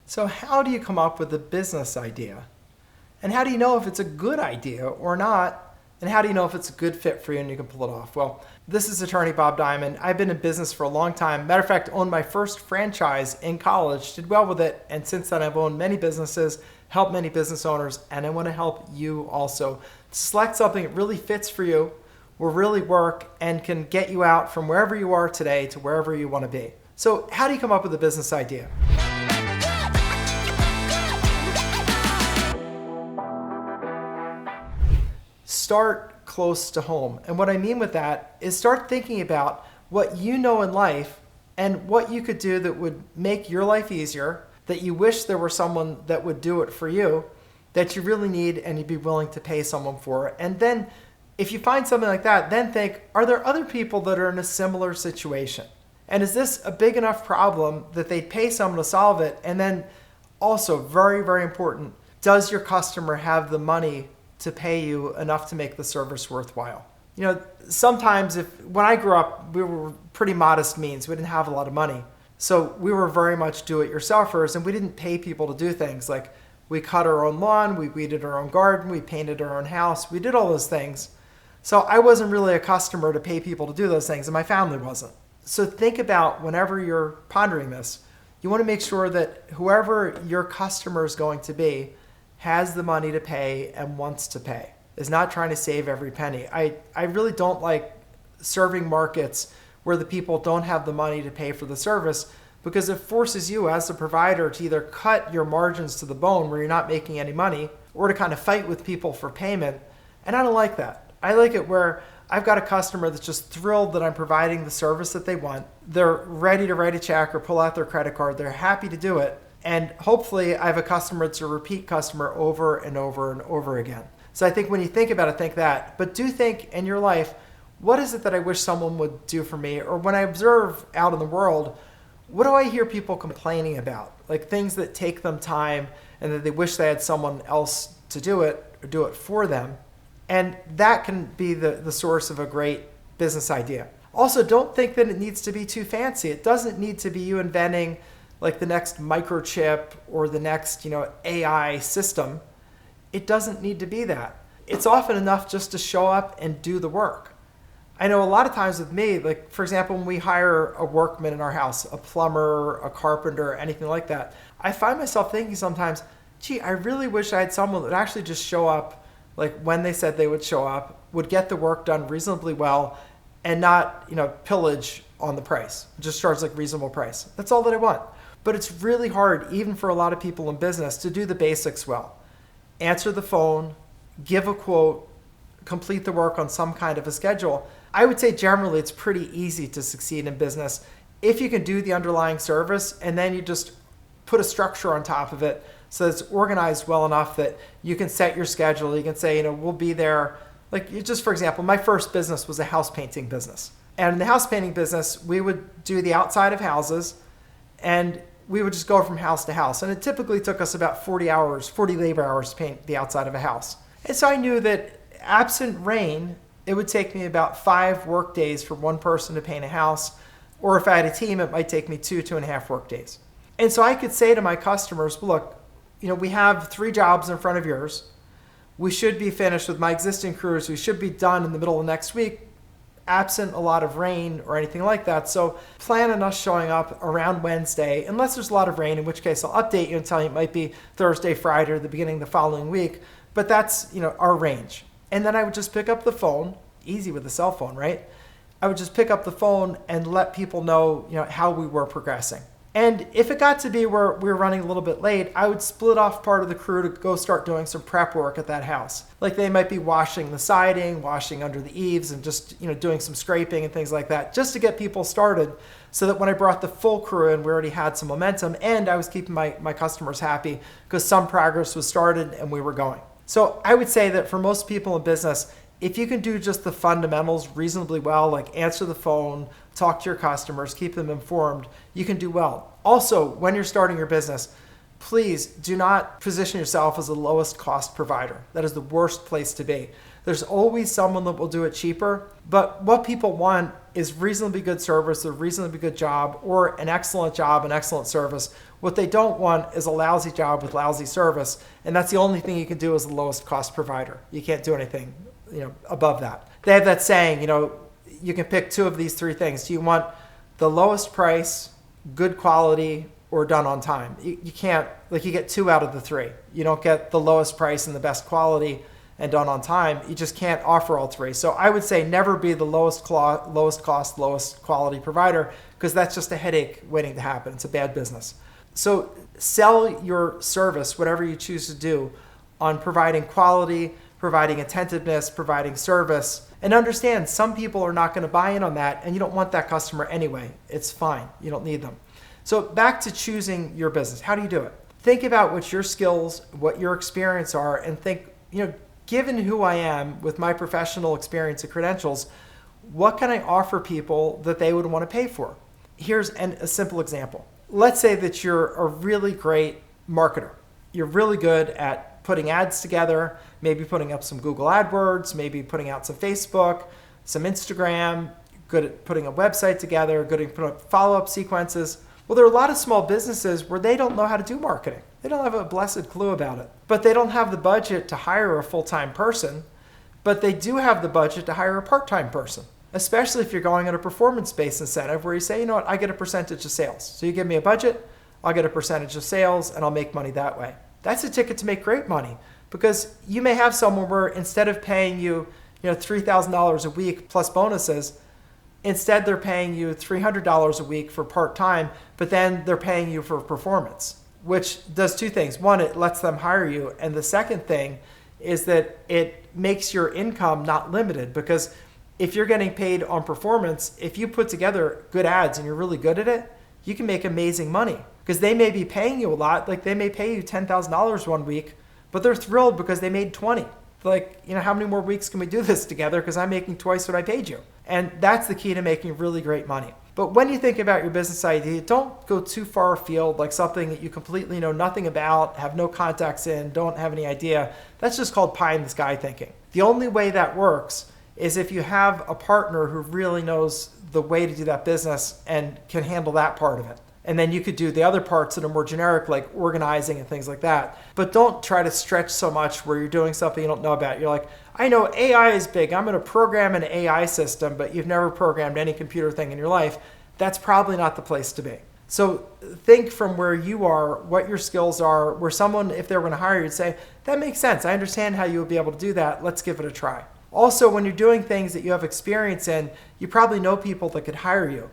So how do you come up with a business idea? And how do you know if it's a good idea or not? And how do you know if it's a good fit for you and you can pull it off? Well, this is attorney Bob Diamond. I've been in business for a long time. Matter of fact, owned my first franchise in college, did well with it. And since then, I've owned many businesses, helped many business owners, and I want to help you also. Select something that really fits for you, will really work, and can get you out from wherever you are today to wherever you want to be. So how do you come up with a business idea? Start close to home. And what I mean with that is start thinking about what you know in life and what you could do that would make your life easier, that you wish there were someone that would do it for you, that you really need and you'd be willing to pay someone for. And then if you find something like that, then think, are there other people that are in a similar situation? And is this a big enough problem that they'd pay someone to solve it? And then also, very, very important, does your customer have the money to pay you enough to make the service worthwhile? You know, sometimes when I grew up, we were pretty modest means. We didn't have a lot of money. So we were very much do-it-yourselfers, and we didn't pay people to do things. Like we cut our own lawn, we weeded our own garden, we painted our own house. We did all those things. So I wasn't really a customer to pay people to do those things, and my family wasn't. So think about whenever you're pondering this, you want to make sure that whoever your customer is going to be has the money to pay and wants to pay, is not trying to save every penny. I really don't like serving markets where the people don't have the money to pay for the service, because it forces you as the provider to either cut your margins to the bone where you're not making any money, or to kind of fight with people for payment. And I don't like that. I like it where I've got a customer that's just thrilled that I'm providing the service that they want. They're ready to write a check or pull out their credit card. They're happy to do it. And hopefully I have a customer that's a repeat customer over and over and over again. So I think when you think about it, think that. But do think in your life, what is it that I wish someone would do for me? Or when I observe out in the world, what do I hear people complaining about? Like things that take them time and that they wish they had someone else to do it or do it for them. And that can be the source of a great business idea. Also, don't think that it needs to be too fancy. It doesn't need to be you inventing like the next microchip or the next, AI system. It doesn't need to be that. It's often enough just to show up and do the work. I know a lot of times with me, like for example, when we hire a workman in our house, a plumber, a carpenter, anything like that, I find myself thinking sometimes, gee, I really wish I had someone that would actually just show up like when they said they would show up, would get the work done reasonably well, and not, pillage on the price. Just charge like reasonable price. That's all that I want. But it's really hard, even for a lot of people in business, to do the basics well. Answer the phone, give a quote, complete the work on some kind of a schedule. I would say generally it's pretty easy to succeed in business if you can do the underlying service and then you just put a structure on top of it so that it's organized well enough that you can set your schedule. You can say, we'll be there. Like just for example, my first business was a house painting business. And in the house painting business, we would do the outside of houses and we would just go from house to house. And it typically took us about 40 labor hours to paint the outside of a house. And so I knew that absent rain, it would take me about 5 work days for one person to paint a house. Or if I had a team, it might take me 2.5 work days. And so I could say to my customers, look, we have 3 jobs in front of yours. We should be finished with my existing crews. We should be done in the middle of next week, absent a lot of rain or anything like that. So plan on us showing up around Wednesday, unless there's a lot of rain, in which case I'll update you and tell you it might be Thursday, Friday, or the beginning of the following week. But that's, our range. And then I would just pick up the phone, easy with the cell phone, right? I would just pick up the phone and let people know, how we were progressing. And if it got to be where we were running a little bit late, I would split off part of the crew to go start doing some prep work at that house. Like they might be washing the siding, washing under the eaves, and just, doing some scraping and things like that, just to get people started so that when I brought the full crew in, we already had some momentum and I was keeping my customers happy because some progress was started and we were going. So I would say that for most people in business, if you can do just the fundamentals reasonably well, like answer the phone, talk to your customers, keep them informed, you can do well. Also, when you're starting your business, please do not position yourself as the lowest cost provider. That is the worst place to be. There's always someone that will do it cheaper, but what people want is reasonably good service, a reasonably good job, or an excellent job, an excellent service What they don't want is a lousy job with lousy service, and that's the only thing you can do as the lowest cost provider. You can't do anything, above that. They have that saying, you can pick two of these three things. Do you want the lowest price, good quality, or done on time? You can't, you get two out of the three. You don't get the lowest price and the best quality and done on time. You just can't offer all three. So I would say never be the lowest cost, lowest quality provider, because that's just a headache waiting to happen. It's a bad business. So sell your service, whatever you choose to do, on providing quality, providing attentiveness, providing service, and understand some people are not going to buy in on that, and you don't want that customer anyway. It's fine. You don't need them. So back to choosing your business. How do you do it? Think about what your skills, what your experience are, and think, given who I am with my professional experience and credentials, what can I offer people that they would want to pay for? Here's a simple example. Let's say that you're a really great marketer. You're really good at putting ads together, maybe putting up some Google AdWords, maybe putting out some Facebook, some Instagram, good at putting a website together, good at putting up follow-up sequences. Well, there are a lot of small businesses where they don't know how to do marketing. They don't have a blessed clue about it. But they don't have the budget to hire a full-time person, but they do have the budget to hire a part-time person, especially if you're going on a performance-based incentive where you say, I get a percentage of sales. So you give me a budget, I'll get a percentage of sales, and I'll make money that way. That's a ticket to make great money, because you may have someone where instead of paying you, $3,000 a week plus bonuses, instead they're paying you $300 a week for part-time, but then they're paying you for performance, which does two things. One, it lets them hire you. And the second thing is that it makes your income not limited, because if you're getting paid on performance, if you put together good ads and you're really good at it, you can make amazing money, because they may be paying you a lot. Like they may pay you $10,000 one week, but they're thrilled because they made 20. How many more weeks can we do this together? Because I'm making twice what I paid you. And that's the key to making really great money. But when you think about your business idea, don't go too far afield, like something that you completely know nothing about, have no contacts in, don't have any idea. That's just called pie in the sky thinking. The only way that works is if you have a partner who really knows the way to do that business and can handle that part of it. And then you could do the other parts that are more generic, like organizing and things like that. But don't try to stretch so much where you're doing something you don't know about. You're like, I know AI is big. I'm going to program an AI system, but you've never programmed any computer thing in your life. That's probably not the place to be. So think from where you are, what your skills are, where someone, if they were going to hire you, would say, that makes sense. I understand how you would be able to do that. Let's give it a try. Also, when you're doing things that you have experience in, you probably know people that could hire you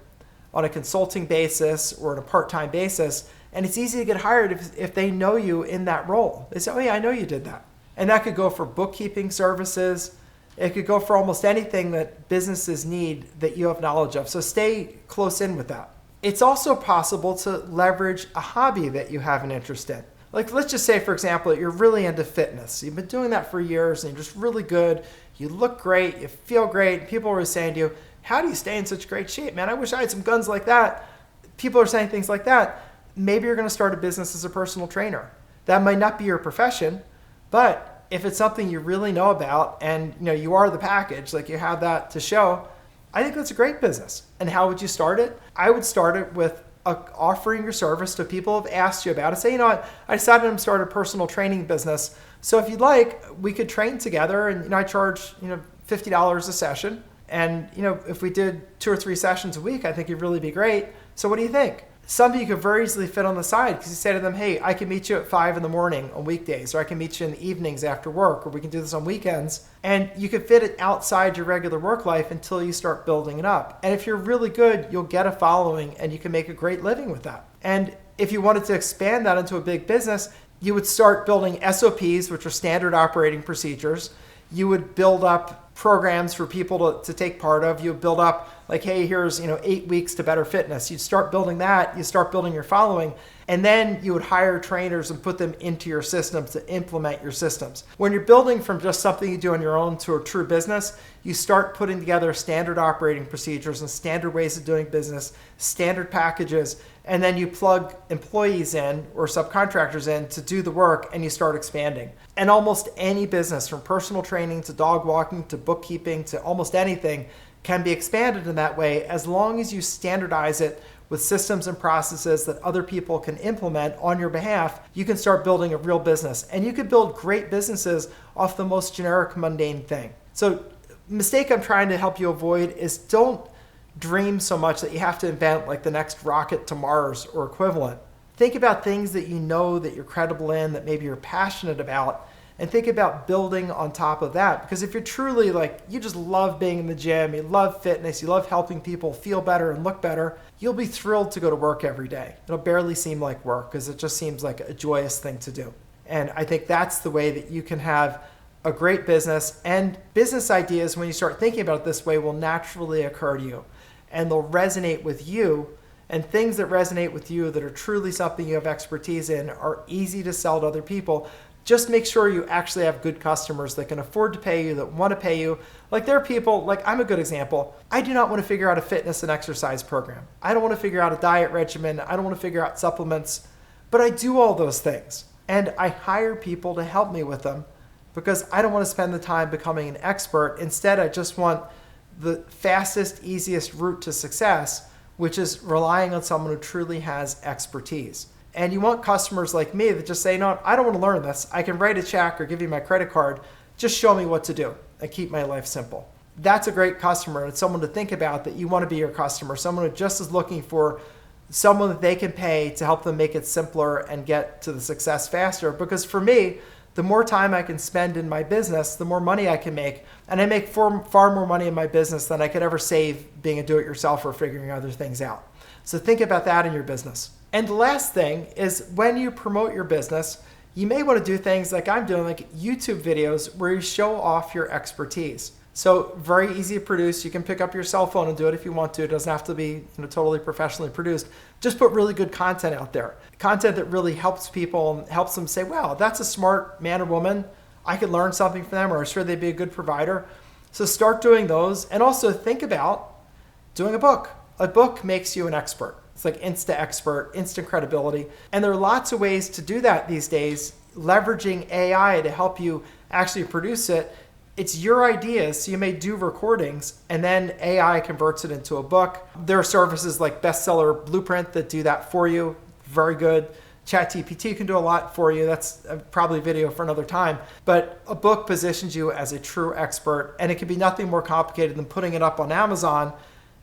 on a consulting basis or on a part-time basis. And it's easy to get hired if they know you in that role. They say, oh yeah, I know you did that. And that could go for bookkeeping services. It could go for almost anything that businesses need that you have knowledge of. So stay close in with that. It's also possible to leverage a hobby that you have an interest in. Like let's just say, for example, that you're really into fitness. You've been doing that for years and you're just really good. You look great, you feel great. People are saying to you, how do you stay in such great shape, man? I wish I had some guns like that. People are saying things like that. Maybe you're going to start a business as a personal trainer. That might not be your profession, but if it's something you really know about and you are the package, like you have that to show, I think that's a great business. And how would you start it? I would start it with offering your service to people who have asked you about it. Say, what? I decided to start a personal training business. So if you'd like, we could train together, and I charge $50 a session. And if we did 2 or 3 sessions a week, I think it'd really be great. So what do you think? Something you could very easily fit on the side, because you say to them, hey, I can meet you at 5 in the morning on weekdays, or I can meet you in the evenings after work, or we can do this on weekends. And you could fit it outside your regular work life until you start building it up. And if you're really good, you'll get a following and you can make a great living with that. And if you wanted to expand that into a big business, you would start building SOPs, which are standard operating procedures. You would build up programs for people to take part of. You would build up like, hey, here's 8 weeks to better fitness. You'd start building that. You start building your following. And then you would hire trainers and put them into your systems to implement your systems. When you're building from just something you do on your own to a true business, you start putting together standard operating procedures and standard ways of doing business, standard packages, and then you plug employees in or subcontractors in to do the work, and you start expanding. And almost any business, from personal training to dog walking to bookkeeping to almost anything, can be expanded in that way as long as you standardize it with systems and processes that other people can implement on your behalf, you can start building a real business. And you could build great businesses off the most generic, mundane thing. So mistake I'm trying to help you avoid is don't dream so much that you have to invent like the next rocket to Mars or equivalent. Think about things that you know that you're credible in, that maybe you're passionate about, and think about building on top of that. Because if you're truly like, you just love being in the gym, you love fitness, you love helping people feel better and look better, you'll be thrilled to go to work every day. It'll barely seem like work because it just seems like a joyous thing to do. And I think that's the way that you can have a great business, and business ideas, when you start thinking about it this way, will naturally occur to you and they'll resonate with you. And things that resonate with you that are truly something you have expertise in are easy to sell to other people. Just make sure you actually have good customers that can afford to pay you, that want to pay you. Like there are people, like I'm a good example. I do not want to figure out a fitness and exercise program. I don't want to figure out a diet regimen. I don't want to figure out supplements, but I do all those things. And I hire people to help me with them because I don't want to spend the time becoming an expert. Instead, I just want the fastest, easiest route to success, which is relying on someone who truly has expertise. And you want customers like me that just say, no, I don't want to learn this. I can write a check or give you my credit card. Just show me what to do and keep my life simple. That's a great customer. And it's someone to think about that you want to be your customer. Someone who just is looking for someone that they can pay to help them make it simpler and get to the success faster. Because for me, the more time I can spend in my business, the more money I can make. And I make far more money in my business than I could ever save being a do-it-yourself or figuring other things out. So think about that in your business. And the last thing is when you promote your business, you may want to do things like I'm doing, like YouTube videos where you show off your expertise. So very easy to produce. You can pick up your cell phone and do it if you want to. It doesn't have to be totally professionally produced. Just put really good content out there. Content that really helps people and helps them say, wow, that's a smart man or woman. I could learn something from them, or I'm sure they'd be a good provider. So start doing those. And also think about doing a book. A book makes you an expert. It's like insta-expert, instant credibility. And there are lots of ways to do that these days, leveraging AI to help you actually produce it. It's your ideas, so you may do recordings, and then AI converts it into a book. There are services like Bestseller Blueprint that do that for you. Very good. ChatGPT can do a lot for you. That's probably video for another time. But a book positions you as a true expert, and it can be nothing more complicated than putting it up on Amazon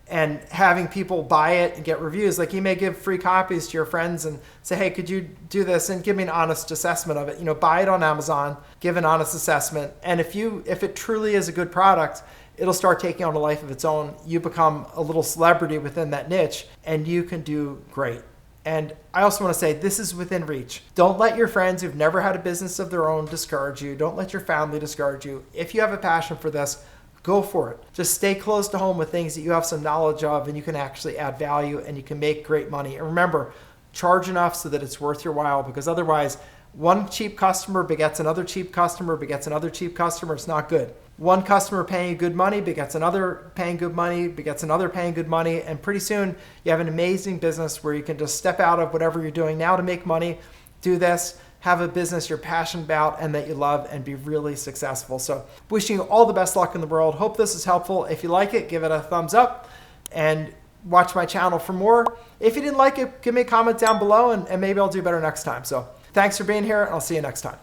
and having people buy it and get reviews. Like you may give free copies to your friends and say, hey, could you do this and give me an honest assessment of it? Buy it on Amazon, give an honest assessment. And if it truly is a good product, it'll start taking on a life of its own. You become a little celebrity within that niche and you can do great. And I also want to say this is within reach. Don't let your friends who've never had a business of their own discourage you. Don't let your family discourage you. If you have a passion for this, go for it. Just stay close to home with things that you have some knowledge of and you can actually add value and you can make great money. And remember, charge enough so that it's worth your while, because otherwise one cheap customer begets another cheap customer, begets another cheap customer. It's not good. One customer paying you good money begets another paying good money, begets another paying good money. And pretty soon you have an amazing business where you can just step out of whatever you're doing now to make money, do this, have a business you're passionate about and that you love, and be really successful. So wishing you all the best luck in the world. Hope this is helpful. If you like it, give it a thumbs up and watch my channel for more. If you didn't like it, give me a comment down below and maybe I'll do better next time. So thanks for being here and I'll see you next time.